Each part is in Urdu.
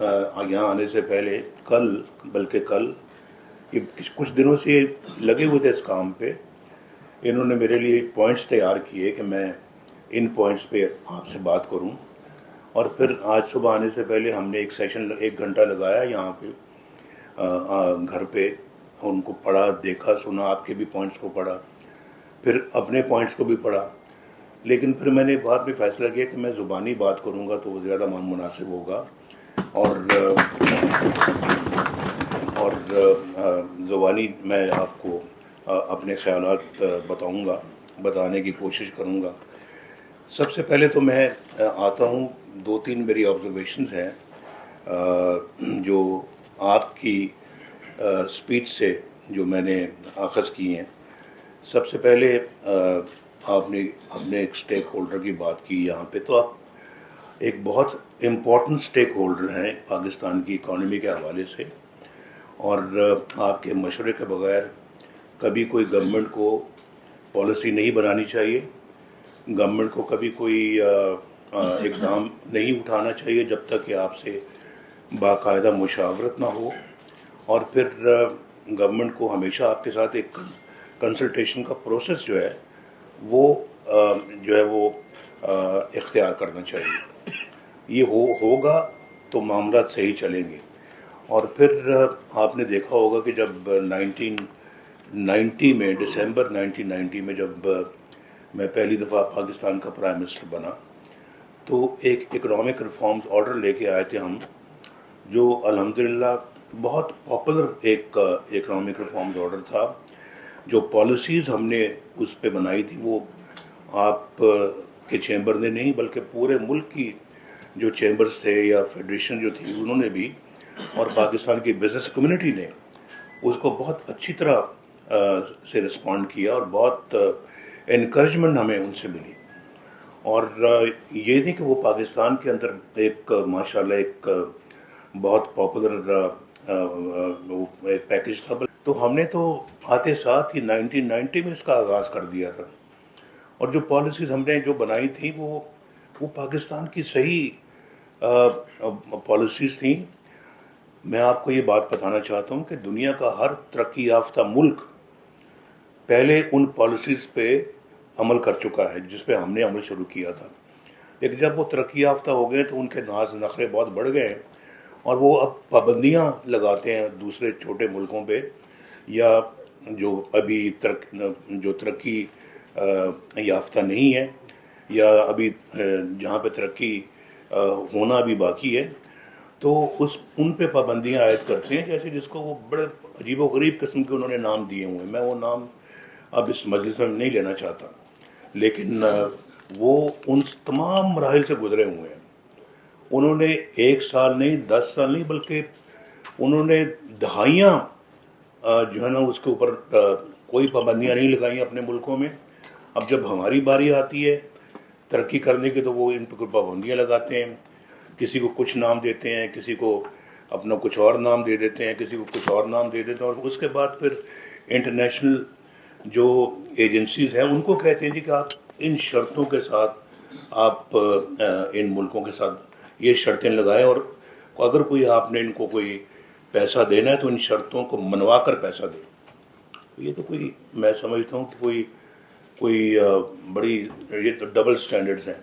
یہاں آنے سے پہلے کل یہ کچھ دنوں سے لگے ہوئے تھے اس کام پہ. انہوں نے میرے لیے پوائنٹس تیار کیے کہ میں ان پوائنٹس پہ آپ سے بات کروں, اور پھر آج صبح آنے سے پہلے ہم نے ایک سیشن 1 گھنٹہ لگایا یہاں پہ گھر پہ. ان کو پڑھا, دیکھا, سنا, آپ کے بھی پوائنٹس کو پڑھا, پھر اپنے پوائنٹس کو بھی پڑھا. لیکن پھر میں نے بعد میں فیصلہ کیا کہ میں زبانی بات کروں گا تو وہ زیادہ مناسب ہوگا, اور زبانی میں آپ کو اپنے خیالات بتاؤں گا, بتانے کی کوشش کروں گا. سب سے پہلے تو میں آتا ہوں, 2-3 میری آبزرویشنز ہیں جو آپ کی اسپیچ سے جو میں نے اخذ کی ہیں. سب سے پہلے آپ نے اپنے ایک اسٹیک ہولڈر کی بات کی یہاں پہ, تو آپ ایک بہت امپورٹنٹ اسٹیک ہولڈر ہیں پاکستان کی اکانومی کے حوالے سے, اور آپ کے مشورے کے بغیر کبھی کوئی گورنمنٹ کو پالیسی نہیں بنانی چاہیے. گورنمنٹ کو کبھی کوئی اقدام نہیں اٹھانا چاہیے جب تک کہ آپ سے باقاعدہ مشاورت نہ ہو, اور پھر گورنمنٹ کو ہمیشہ آپ کے ساتھ ایک کنسلٹیشن کا پروسیس جو ہے وہ اختیار کرنا چاہیے. یہ ہوگا تو معاملات صحیح چلیں گے. اور پھر آپ نے دیکھا ہوگا کہ جب 1990 میں دسمبر 1990 میں جب میں پہلی دفعہ پاکستان کا پرائم منسٹر بنا تو ایک اکنامک ریفارمز آرڈر لے کے آئے تھے ہم, جو الحمدللہ بہت پاپولر ایک اکنامک ریفارمز آرڈر تھا. جو پالیسیز ہم نے اس پہ بنائی تھی وہ آپ کے چیمبر نے نہیں بلکہ پورے ملک کی جو چیمبرز تھے یا فیڈریشن جو تھی انہوں نے بھی, اور پاکستان کی بزنس کمیونٹی نے اس کو بہت اچھی طرح سے رسپونڈ کیا, اور بہت انکریجمنٹ ہمیں ان سے ملی. اور یہ نہیں کہ وہ پاکستان کے اندر ایک ماشاءاللہ ایک بہت پاپولر پیکج تھا, تو ہم نے تو آتے ساتھ ہی 1990 میں اس کا آغاز کر دیا تھا. اور جو پالیسیز ہم نے جو بنائی تھیں وہ پاکستان کی صحیح پالیسیز تھیں. میں آپ کو یہ بات بتانا چاہتا ہوں کہ دنیا کا ہر ترقی یافتہ ملک پہلے ان پالیسیز پہ عمل کر چکا ہے جس پہ ہم نے عمل شروع کیا تھا. لیکن جب وہ ترقی یافتہ ہو گئے تو ان کے ناز نخرے بہت بڑھ گئے, اور وہ اب پابندیاں لگاتے ہیں دوسرے چھوٹے ملکوں پہ, یا جو ابھی جو ترقی یافتہ نہیں ہے, یا ابھی جہاں پہ ترقی ہونا بھی باقی ہے, تو ان پہ پابندیاں عائد کرتے ہیں, جیسے جس کو وہ بڑے عجیب و غریب قسم کے انہوں نے نام دیے ہوئے ہیں. میں وہ نام اب اس مجلس میں نہیں لینا چاہتا, لیکن وہ ان تمام مراحل سے گزرے ہوئے ہیں. انہوں نے 1 سال نہیں, 10 سال نہیں, بلکہ انہوں نے دہائیاں جو ہے نا اس کے اوپر کوئی پابندیاں نہیں لگائیں اپنے ملکوں میں. اب جب ہماری باری آتی ہے ترقی کرنے کی تو وہ ان پہ پابندیاں لگاتے ہیں, کسی کو کچھ نام دیتے ہیں, کسی کو اپنا کچھ اور نام دے دیتے ہیں, کسی کو کچھ اور نام دے دیتے ہیں, اور اس کے بعد پھر انٹرنیشنل جو ایجنسیز ہیں ان کو کہتے ہیں جی کہ آپ ان شرطوں کے ساتھ آپ ان ملکوں کے ساتھ یہ شرطیں لگائیں, اور اگر کوئی آپ نے ان کو کوئی پیسہ دینا ہے تو ان شرطوں کو منوا کر پیسہ دیں. یہ تو کوئی میں سمجھتا ہوں کہ کوئی بڑی یہ تو ڈبل سٹینڈرڈز ہیں,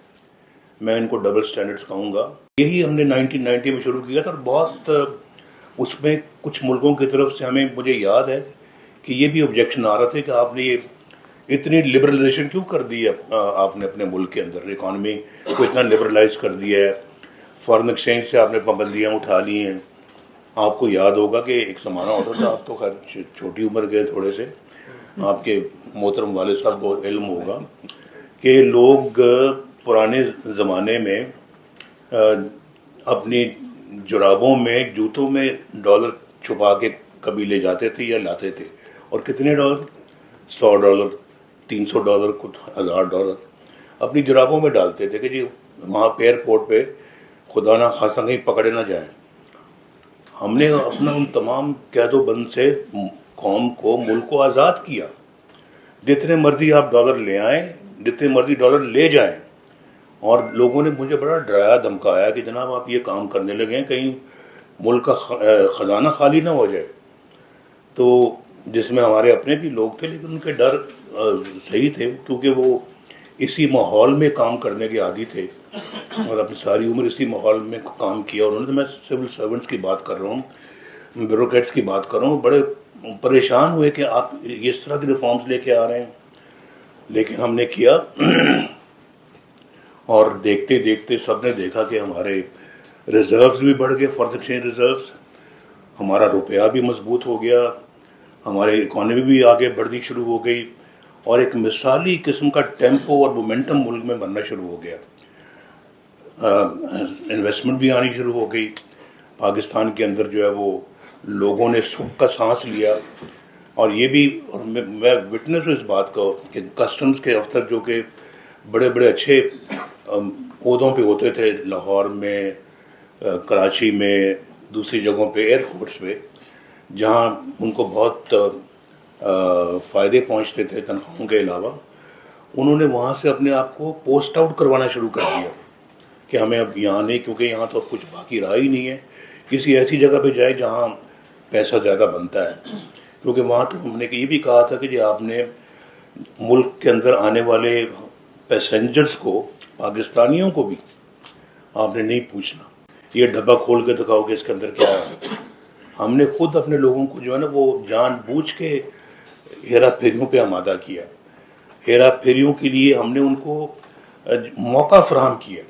میں ان کو ڈبل سٹینڈرڈز کہوں گا. یہی ہم نے 1990 میں شروع کیا تھا, اور بہت اس میں کچھ ملکوں کی طرف سے مجھے یاد ہے کہ یہ بھی آبجیکشن آ رہا تھا کہ آپ نے یہ اتنی لبرلائزیشن کیوں کر دی ہے آپ نے اپنے ملک کے اندر, اکانومی کو اتنا لبرلائز کر دیا ہے, فارن ایکسچینج سے آپ نے پابندیاں اٹھا لی ہیں. آپ کو یاد ہوگا کہ ایک زمانہ ہوتا تھا, آپ تو خیر چھوٹی عمر گئے تھوڑے سے, آپ کے محترم والد صاحب کو علم ہوگا کہ لوگ پرانے زمانے میں اپنی جرابوں میں, جوتوں میں ڈالر چھپا کے کبھی لے جاتے تھے یا لاتے تھے, اور کتنے ڈالر, $100, $300, کچھ $1000 اپنی جرابوں میں ڈالتے تھے کہ جی وہاں پہ ایئرپورٹ پہ خدا نہ خاصا کہیں پکڑے نہ جائیں. ہم نے اپنا ان تمام قید و بند سے قوم کو, ملک کو آزاد کیا. جتنے مرضی آپ ڈالر لے آئیں, جتنے مرضی ڈالر لے جائیں. اور لوگوں نے مجھے بڑا ڈرایا دھمکایا کہ جناب آپ یہ کام کرنے لگے ہیں, کہیں ملک کا خزانہ خالی نہ ہو جائے. تو جس میں ہمارے اپنے بھی لوگ تھے لیکن ان کے ڈر صحیح تھے کیونکہ وہ اسی ماحول میں کام کرنے کے عادی تھے اور اپنی ساری عمر اسی ماحول میں کام کیا. انہوں نے, میں سول سرونٹس کی بات کر رہا ہوں, بیوروکریٹس کی بات کر رہا ہوں, بڑے پریشان ہوئے کہ آپ اس طرح کے ریفارمز لے کے آ رہے ہیں. لیکن ہم نے کیا اور دیکھتے دیکھتے سب نے دیکھا کہ ہمارے ریزروز بھی بڑھ گئے, فارن ایکسچینج ریزروز, ہمارا روپیہ بھی مضبوط ہو گیا, ہماری اکانومی بھی آگے بڑھنی شروع ہو گئی اور ایک مثالی قسم کا ٹیمپو اور مومنٹم ملک میں بننا شروع ہو گیا. انویسٹمنٹ بھی آنی شروع ہو گئی. پاکستان کے اندر جو ہے وہ لوگوں نے سکھ کا سانس لیا. اور یہ بھی, اور میں وٹنس ہوں اس بات کا کہ کسٹمز کے افسر جو کہ بڑے بڑے اچھے عہدوں پہ ہوتے تھے لاہور میں, کراچی میں, دوسری جگہوں پہ, ایئرپورٹس پہ, جہاں ان کو بہت فائدے پہنچتے تھے تنخواہوں کے علاوہ, انہوں نے وہاں سے اپنے آپ کو پوسٹ آؤٹ کروانا شروع کر دیا کہ ہمیں اب یہاں نہیں, کیونکہ یہاں تو اب کچھ باقی رہا ہی نہیں ہے, کسی ایسی جگہ پہ جائے جہاں پیسہ زیادہ بنتا ہے. کیونکہ وہاں تو ہم نے یہ بھی کہا تھا کہ جی آپ نے ملک کے اندر آنے والے پیسنجرز کو, پاکستانیوں کو بھی آپ نے نہیں پوچھنا, یہ ڈبہ کھول کے دکھاؤ کہ اس کے اندر کیا ہے. ہم نے خود اپنے لوگوں کو جو ہے نا وہ جان بوجھ کے ہیرا پھیریوں پہ آمادہ کیا. ہیرا پھیریوں کے لیے ہم نے ان کو موقع فراہم کیا.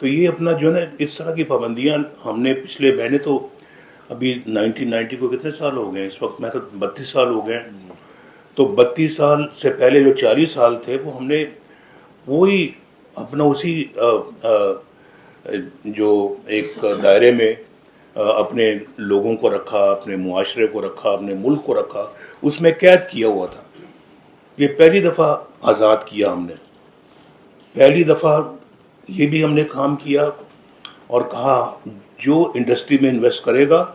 تو یہ اپنا جو ہے نا اس طرح کی پابندیاں ہم نے پچھلے, میں نے تو ابھی 1990 کو کتنے سال ہو گئے اس وقت, میں تو 32 سال ہو گئے. تو 32 سال سے پہلے جو 40 سال تھے وہ ہم نے وہی اپنا اسی جو ایک دائرے میں اپنے لوگوں کو رکھا, اپنے معاشرے کو رکھا, اپنے ملک کو رکھا, اس میں قید کیا ہوا تھا. یہ پہلی دفعہ آزاد کیا ہم نے, پہلی دفعہ یہ بھی ہم نے کام کیا اور کہا جو انڈسٹری میں انویسٹ کرے گا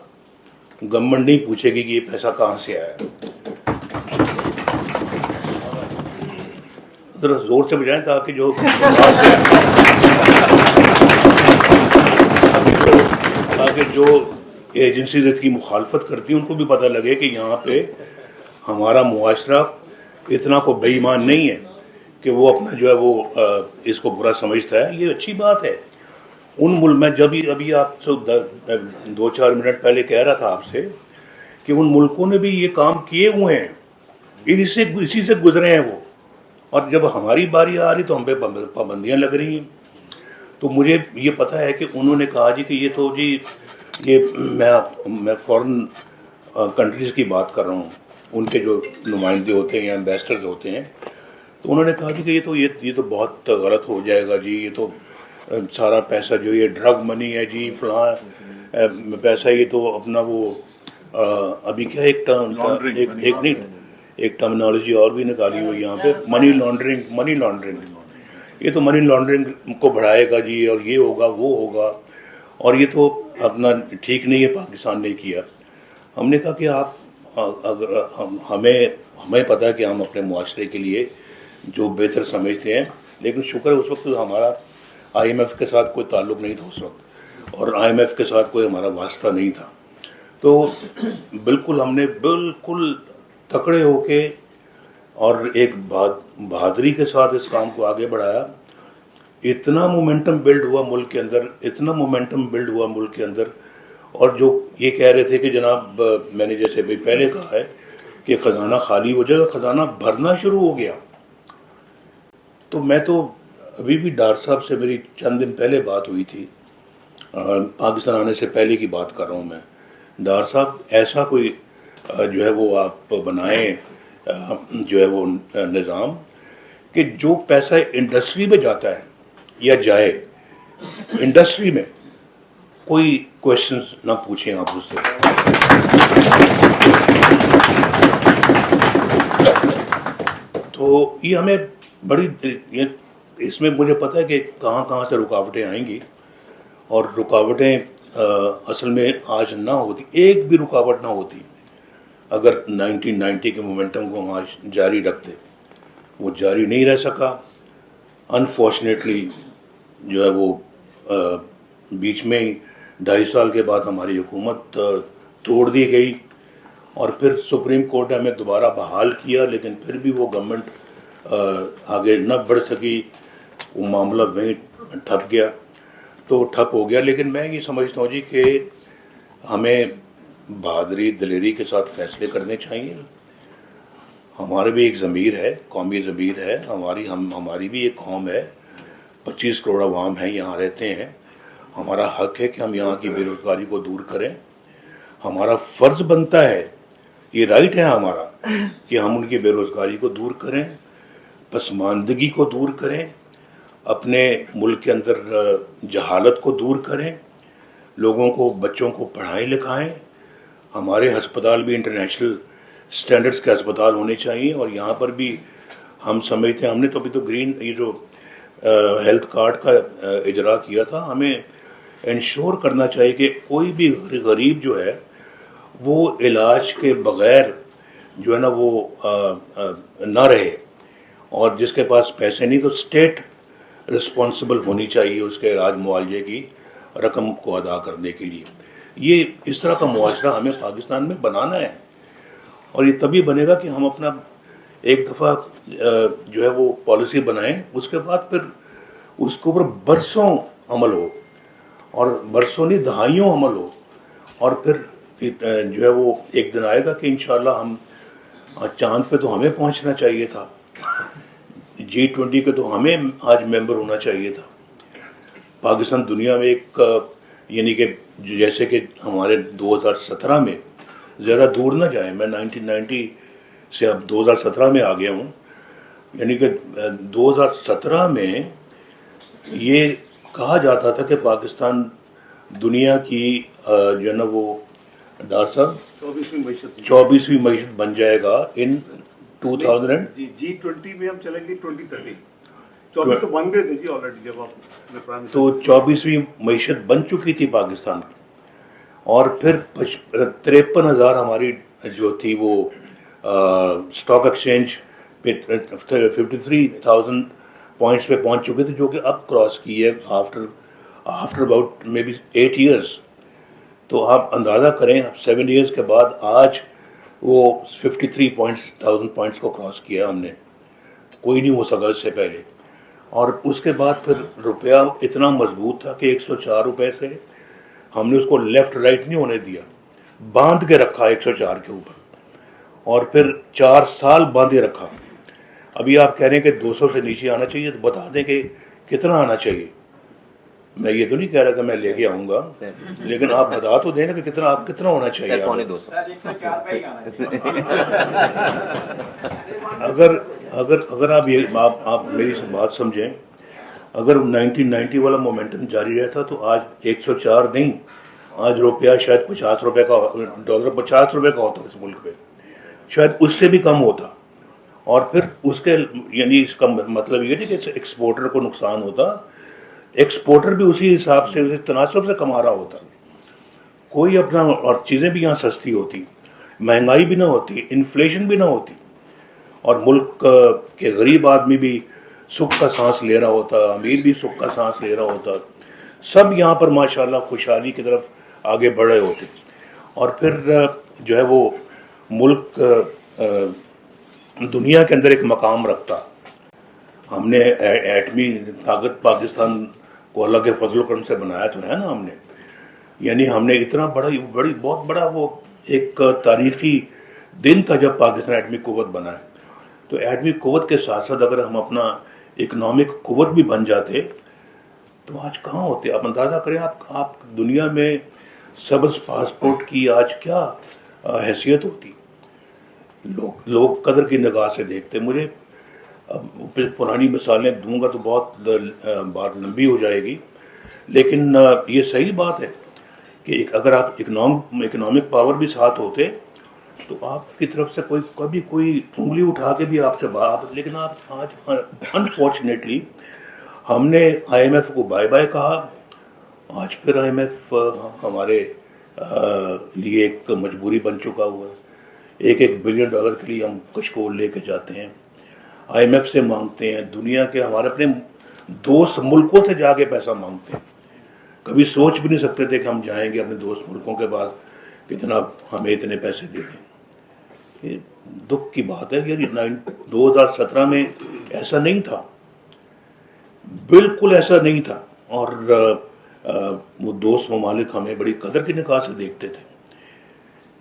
گورنمنٹ نہیں پوچھے گی کہ یہ پیسہ کہاں سے آیا. ذرا زور سے بجائیں تاکہ جو ایجنسیز اس کی مخالفت کرتی ہیں ان کو بھی پتہ لگے کہ یہاں پہ ہمارا معاشرہ اتنا کو بے ایمان نہیں ہے کہ وہ اپنا جو ہے وہ اس کو برا سمجھتا ہے. یہ اچھی بات ہے. ان ملک میں جب ابھی آپ سے 2-4 منٹ پہلے کہہ رہا تھا آپ سے کہ ان ملکوں نے بھی یہ کام کیے ہوئے ہیں, اسی سے گزرے ہیں وہ, اور جب ہماری باری آ رہی تو ہم پہ پابندیاں لگ رہی ہیں. تو مجھے یہ پتہ ہے کہ انہوں نے کہا جی کہ یہ تو جی یہ میں فورن کنٹریز کی بات کر رہا ہوں, ان کے جو نمائندے ہوتے ہیں یا ایمبیسڈرز ہوتے ہیں, تو انہوں نے کہا جی کہ یہ تو بہت غلط ہو جائے گا جی, یہ تو سارا پیسہ جو یہ ڈرگ منی ہے جی, فلاں پیسہ, یہ تو اپنا وہ ابھی کیا ایک ٹرمنالوجی اور بھی نکالی ہوئی یہاں پہ, منی لانڈرنگ, یہ تو منی لانڈرنگ کو بڑھائے گا جی, اور یہ ہوگا وہ ہوگا, اور یہ تو اپنا ٹھیک نہیں ہے, پاکستان نے کیا. ہم نے کہا کہ آپ اگر ہمیں پتہ ہے کہ ہم اپنے معاشرے کے لیے جو بہتر سمجھتے ہیں, لیکن شکر ہے اس وقت ہمارا IMF کے ساتھ کوئی تعلق نہیں تھا اس وقت, اور IMF کے ساتھ کوئی ہمارا واسطہ نہیں تھا. تو بالکل ہم نے بالکل تکڑے ہو کے اور ایک بہادری کے ساتھ اس کام کو آگے بڑھایا. اتنا مومنٹم بلڈ ہوا ملک کے اندر, اور جو یہ کہہ رہے تھے کہ جناب میں نے جیسے بھی پہلے کہا ہے کہ خزانہ خالی ہو جائے, خزانہ بھرنا شروع ہو گیا. تو میں تو ابھی بھی ڈار صاحب سے میری چند دن پہلے بات ہوئی تھی, پاکستان آنے سے پہلے کی بات کر رہا ہوں میں. ڈار صاحب ایسا کوئی جو ہے وہ آپ بنائیں جو ہے وہ نظام کہ جو پیسہ انڈسٹری میں جاتا ہے یا جائے, انڈسٹری میں کوئی کوشچنز نہ پوچھیں آپ اس سے. تو یہ ہمیں بڑی, اس میں مجھے پتہ ہے کہ کہاں سے رکاوٹیں آئیں گی, اور رکاوٹیں اصل میں آج نہ ہوتی, ایک بھی رکاوٹ نہ ہوتی اگر 1990 کے مومنٹم کو ہم آج جاری رکھتے. وہ جاری نہیں رہ سکا, انفارچونیٹلی جو ہے وہ بیچ میں ہی 2.5 سال کے بعد ہماری حکومت توڑ دی گئی اور پھر سپریم کورٹ نے ہمیں دوبارہ بحال کیا، لیکن پھر بھی وہ گورنمنٹ آگے نہ بڑھ سکی، وہ معاملہ وہیں ٹھپ گیا، تو ٹھپ ہو گیا۔ لیکن میں یہ سمجھتا ہوں جی کہ ہمیں بہادری دلیری کے ساتھ فیصلے کرنے چاہیے۔ ہمارے بھی ایک ضمیر ہے، قومی ضمیر ہے، ہماری بھی ایک قوم ہے، 25 کروڑ عوام ہیں، یہاں رہتے ہیں۔ ہمارا حق ہے کہ ہم یہاں کی بے روزگاری کو دور کریں۔ ہمارا فرض بنتا ہے، یہ رائٹ ہے ہمارا، کہ ہم ان کی بے روزگاری کو دور کریں، پسماندگی کو دور کریں، اپنے ملک کے اندر جہالت کو دور کریں، لوگوں کو، بچوں کو پڑھائیں لکھائیں۔ ہمارے ہسپتال بھی انٹرنیشنل سٹینڈرڈز کے ہسپتال ہونے چاہیے، اور یہاں پر بھی ہم سمجھتے ہیں، ہم نے تو ابھی تو گرین یہ جو ہیلتھ کارڈ کا اجرا کیا تھا، ہمیں انشور کرنا چاہیے کہ کوئی بھی غریب جو ہے وہ علاج کے بغیر جو ہے نا وہ نہ رہے، اور جس کے پاس پیسے نہیں تو اسٹیٹ رسپانسبل ہونی چاہیے اس کے علاج معالجے کی رقم کو ادا کرنے کے لیے۔ یہ اس طرح کا معاشرہ ہمیں پاکستان میں بنانا ہے، اور یہ تبھی بنے گا کہ ہم اپنا ایک دفعہ جو ہے وہ پالیسی بنائیں، اس کے بعد پھر اس کے اوپر برسوں عمل ہو، اور برسوں نہیں دہائیوں عمل ہو، اور پھر جو ہے وہ ایک دن آئے گا کہ انشاءاللہ ہم چاند پہ تو ہمیں پہنچنا چاہیے تھا، G20 کے تو ہمیں آج ممبر ہونا چاہیے تھا۔ پاکستان دنیا میں ایک یعنی کہ جیسے کہ ہمارے 2017 میں، زیادہ دور نہ جائیں، میں 1990 سے اب 2017 میں آ گیا ہوں، یعنی کہ 2017 میں یہ کہا جاتا تھا کہ پاکستان دنیا کی جو ہے نا وہ ڈاکٹر صاحب 24ویں معیشت بن جائے گا ان 2000 G20 میں ہم چلیں گے 2030، 24 تو بن گئے تھے جی آلریڈی جب آپ تو 24ویں معیشت بن چکی تھی پاکستان کی، اور پھر 53,000 ہماری جو تھی وہ اسٹاک ایکسچینج پہ 53,000 پوائنٹس پہ پہنچ چکے تھے، جو کہ اب کراس کی ہے after about may be 8 years. تو آپ اندازہ کریں، 7 ایئرس کے بعد آج وہ 53,000 پوائنٹس کو کراس کیا ہم نے، کوئی نہیں ہو سکا اس سے پہلے۔ اور اس کے بعد پھر روپیہ اتنا مضبوط تھا کہ 104 روپے سے ہم نے اس کو لیفٹ رائٹ نہیں ہونے دیا، باندھ کے رکھا 104 کے اوپر، اور پھر 4 سال باندھے رکھا۔ ابھی آپ کہہ رہے ہیں کہ 200 سے نیچے آنا چاہیے، تو بتا دیں کہ کتنا آنا چاہیے۔ میں یہ تو نہیں کہہ رہا کہ میں لے کے آؤں گا، لیکن آپ بتا تو دیں نا کہ کتنا ہونا چاہیے۔ اگر آپ میری بات سمجھیں، اگر 1990 والا مومنٹم جاری رہتا تو آج 104 نہیں، آج روپیہ شاید 50 روپے کا، ڈالر 50 روپے کا ہوتا اس ملک میں، شاید اس سے بھی کم ہوتا۔ اور پھر اس کے یعنی اس کا مطلب یہ نہیں کہ ایکسپورٹر کو نقصان ہوتا، ایکسپورٹر بھی اسی حساب سے، اسی تناسب سے کما رہا ہوتا، کوئی اپنا، اور چیزیں بھی یہاں سستی ہوتی، مہنگائی بھی نہ ہوتی، انفلیشن بھی نہ ہوتی، اور ملک کے غریب آدمی بھی سکھ کا سانس لے رہا ہوتا، امیر بھی سکھ کا سانس لے رہا ہوتا، سب یہاں پر ماشاءاللہ خوشحالی کی طرف آگے بڑھ رہے ہوتے۔ اور پھر جو ہے وہ ملک دنیا کے اندر ایک مقام رکھتا۔ ہم نے ایٹمی طاقت پاکستان کو اللہ کے فضل و کرم سے بنایا تو ہے نا ہم نے، یعنی ہم نے اتنا بہت بڑا وہ ایک تاریخی دن تھا جب پاکستان ایٹمی قوت بنا ہے۔ تو ایٹمی قوت کے ساتھ ساتھ اگر ہم اپنا اکنامک قوت بھی بن جاتے تو آج کہاں ہوتے؟ آپ اندازہ کریں، آپ دنیا میں سبز پاسپورٹ کی آج کیا حیثیت ہوتی؟ لوگ قدر کی نگاہ سے دیکھتے۔ مجھے پرانی مثالیں دوں گا تو بات لمبی ہو جائے گی، لیکن یہ صحیح بات ہے کہ اگر آپ اکنامک پاور بھی ساتھ ہوتے تو آپ کی طرف سے کبھی کوئی انگلی اٹھا کے بھی آپ سے بات، لیکن آپ آج انفارچونیٹلی ہم نے IMF کو بائے بائے کہا، آج پھر IMF ہمارے لیے ایک مجبوری بن چکا ہوا ہے۔ $1 بلین کے لیے ہم کشکول لے کے جاتے ہیں، IMF سے مانگتے ہیں، دنیا کے ہمارے اپنے دوست ملکوں سے جا کے پیسہ مانگتے ہیں، کبھی سوچ بھی نہیں سکتے تھے کہ ہم جائیں گے اپنے دوست ملکوں کے پاس کہ جناب ہمیں اتنے پیسے دے دیں. یہ دکھ کی بات ہے کہ 2017 میں ایسا نہیں تھا, بالکل ایسا نہیں تھا. اور وہ دوست ممالک ہمیں بڑی قدر کی نگاہ سے دیکھتے تھے.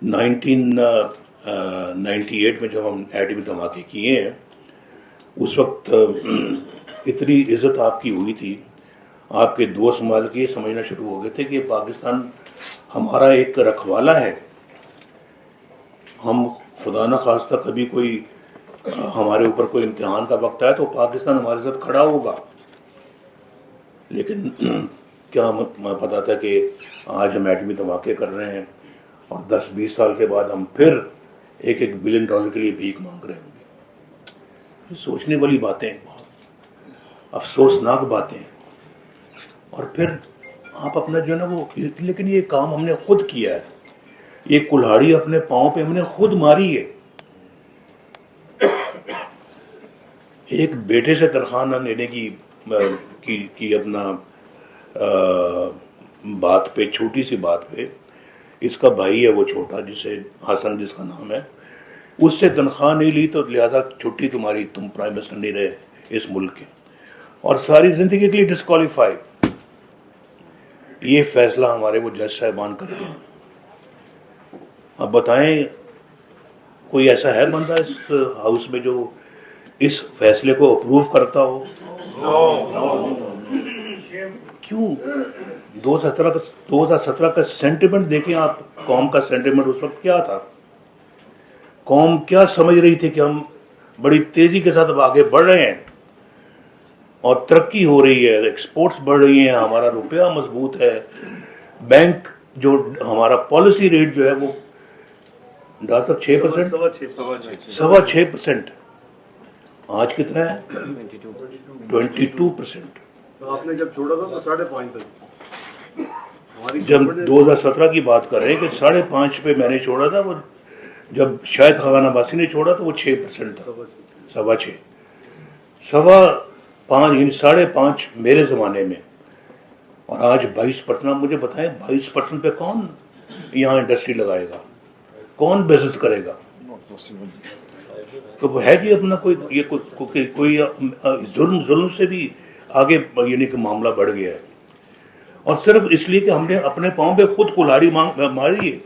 1998 میں جب ہم ایٹمی دھماکے کیے ہیں اس وقت اتنی عزت آپ کی ہوئی تھی, آپ کے دوست ممالک یہ سمجھنا شروع ہو گئے تھے کہ پاکستان ہمارا ایک رکھوالا ہے. ہم خدا نہ خواستہ کبھی کوئی ہمارے اوپر کوئی امتحان کا وقت آئے تو پاکستان ہمارے ساتھ کھڑا ہوگا. لیکن کیا ہمیں پتا تھا کہ آج ہم ایٹمی دھماکے کر رہے ہیں اور 10-20 سال کے بعد ہم پھر $1 بلین کے لیے بھیک مانگ رہے ہوں گے. سوچنے والی باتیں ہیں, بہت افسوسناک باتیں ہیں. اور پھر آپ اپنا جو ہے نا وہ, لیکن یہ کام ہم نے خود کیا ہے, یہ کلہاڑی اپنے پاؤں پہ ہم نے خود ماری ہے. ایک بیٹے سے تنخواہ نہ لینے کی اپنا بات پہ, چھوٹی سی بات پہ, اس کا بھائی ہے وہ چھوٹا جسے حسن جس کا نام ہے, اس سے تنخواہ نہیں لی تو لہذا چھٹی تمہاری, تم پرائم منسٹر نہیں رہے اس ملک کے, اور ساری زندگی کے لیے ڈسکوالیفائی. یہ فیصلہ ہمارے وہ جج صاحبان کر رہے ہیں. اب بتائیں کوئی ایسا ہے بندہ اس ہاؤس میں جو اس فیصلے کو اپروو کرتا ہو؟ کیوں 2017 کا سینٹیمنٹ دیکھیں آپ. قوم کا سینٹیمنٹ اس وقت کیا تھا؟ قوم کیا سمجھ رہی تھی کہ ہم بڑی تیزی کے ساتھ اب آگے بڑھ رہے ہیں اور ترقی ہو رہی ہے, ایکسپورٹس بڑھ رہی ہیں, ہمارا روپیہ مضبوط ہے, بینک جو ہمارا پالیسی ریٹ جو ہے وہ ڈاکٹر 6%, 6.25%, آج کتنا ہے 22%. آپ نے جب چھوڑا تھا تو 5.5 تک. جب 2017 کی بات کر رہے ہیں کہ 5.5 پہ میں نے چھوڑا تھا, وہ جب شاید خاقان عباسی نے چھوڑا تو وہ 6% تھا, 6.25, 5.5 یعنی 5.5 میرے زمانے میں, اور آج 22%. مجھے بتائیں 22% پہ کون یہاں انڈسٹری لگائے گا, کون بزنس کرے گا؟ تو ہے جی اپنا کوئی ظلم سے بھی آگے یعنی کہ معاملہ بڑھ گیا ہے, اور صرف اس لیے کہ ہم نے اپنے پاؤں پہ خود کلہاڑی ماری ہے.